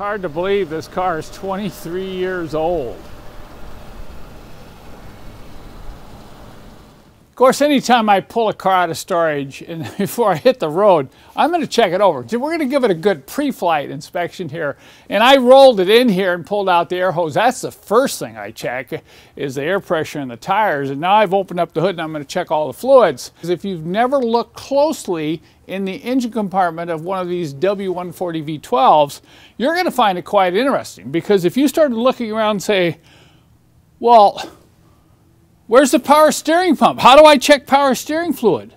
hard to believe this car is 23 years old. Of course, anytime I pull a car out of storage and before I hit the road, I'm going to check it over. We're going to give it a good pre-flight inspection here. And I rolled it in here and pulled out the air hose. That's the first thing I check, is the air pressure in the tires. And now I've opened up the hood and I'm going to check all the fluids. Because if you've never looked closely in the engine compartment of one of these W140 V12s, you're going to find it quite interesting. Because if you started looking around and say, well, where's the power steering pump? How do I check power steering fluid?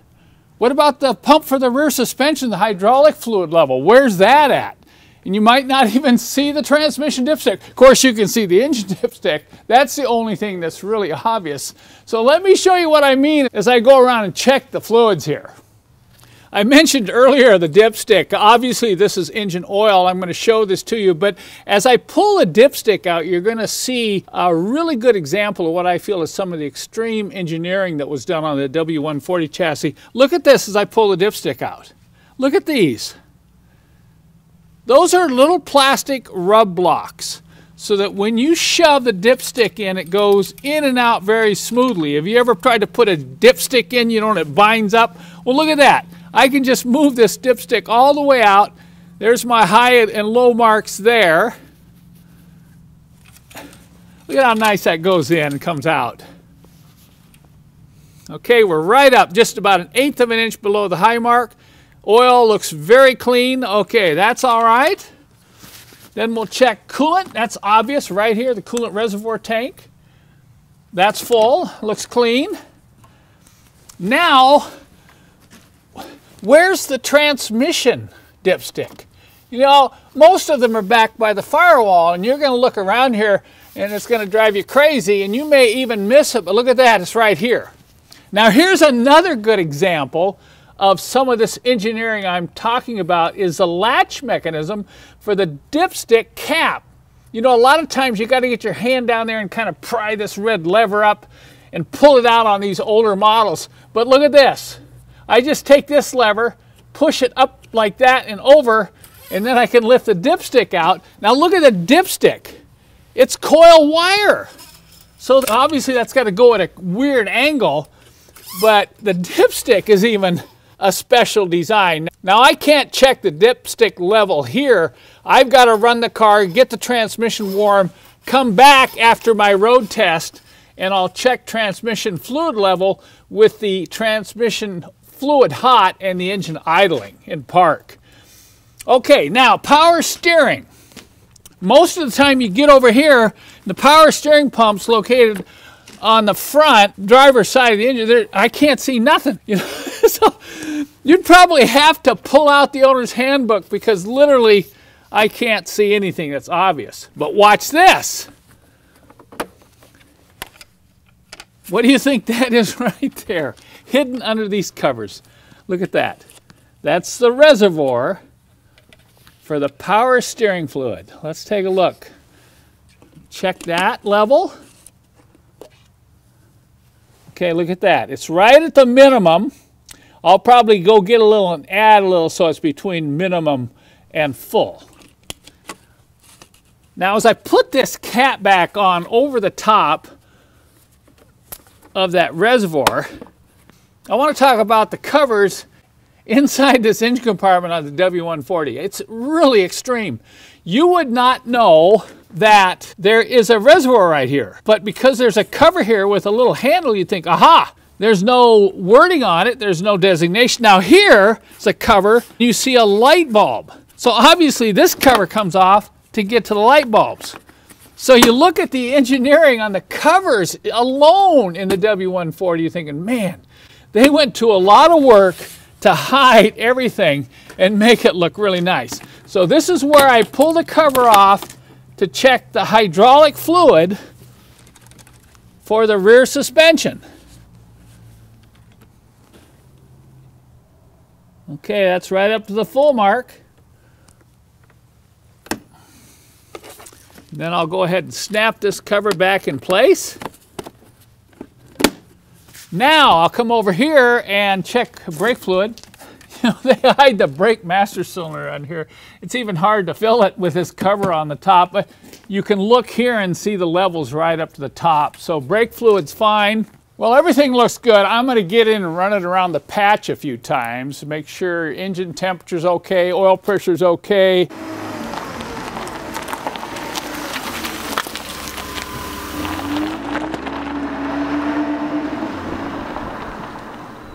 What about the pump for the rear suspension, the hydraulic fluid level? Where's that at? And you might not even see the transmission dipstick. Of course, you can see the engine dipstick. That's the only thing that's really obvious. So let me show you what I mean as I go around and check the fluids here. I mentioned earlier the dipstick. Obviously, this is engine oil. I'm going to show this to you. But as I pull the dipstick out, you're going to see a really good example of what I feel is some of the extreme engineering that was done on the W140 chassis. Look at this as I pull the dipstick out. Look at these. Those are little plastic rub blocks, so that when you shove the dipstick in, it goes in and out very smoothly. Have you ever tried to put a dipstick in, you know, and it binds up? Well, look at that. I can just move this dipstick all the way out. There's my high and low marks there. Look at how nice that goes in and comes out. Okay, we're right up, just about 1/8 of an inch below the high mark. Oil looks very clean. Okay, that's all right. Then we'll check coolant. That's obvious right here, the coolant reservoir tank. That's full, looks clean. Now, where's the transmission dipstick? You know, most of them are backed by the firewall, and you're going to look around here and it's going to drive you crazy, and you may even miss it, but look at that, it's right here. Now here's another good example of some of this engineering I'm talking about, is the latch mechanism for the dipstick cap. You know, a lot of times you got to get your hand down there and kind of pry this red lever up and pull it out on these older models. But look at this. I just take this lever, push it up like that and over, and then I can lift the dipstick out. Now look at the dipstick. It's coil wire. So obviously that's got to go at a weird angle, but the dipstick is even a special design. Now I can't check the dipstick level here. I've got to run the car, get the transmission warm, come back after my road test, and I'll check transmission fluid level with the transmission fluid hot and the engine idling in park. Okay, now power steering. Most of the time you get over here, the power steering pump's located on the front driver's side of the engine. There, I can't see nothing. You know? So you'd probably have to pull out the owner's handbook, because literally I can't see anything that's obvious. But watch this. What do you think that is right there? Hidden under these covers. Look at that. That's the reservoir for the power steering fluid. Let's take a look. Check that level. Okay, look at that. It's right at the minimum. I'll probably go get a little and add a little so it's between minimum and full. Now as I put this cap back on over the top of that reservoir, I want to talk about the covers inside this engine compartment on the W140. It's really extreme. You would not know that there is a reservoir right here, but because there's a cover here with a little handle, you think, aha, there's no wording on it, there's no designation. Now here, it's a cover, you see a light bulb. So obviously this cover comes off to get to the light bulbs. So you look at the engineering on the covers alone in the W140, you're thinking, man, they went to a lot of work to hide everything and make it look really nice. So this is where I pull the cover off to check the hydraulic fluid for the rear suspension. Okay, that's right up to the full mark. Then I'll go ahead and snap this cover back in place. Now I'll come over here and check brake fluid. They hide the brake master cylinder on here. It's even hard to fill it with this cover on the top, but you can look here and see the levels right up to the top. So brake fluid's fine. Well, everything looks good. I'm going to get in and run it around the patch a few times to make sure engine temperature's okay, oil pressure's okay.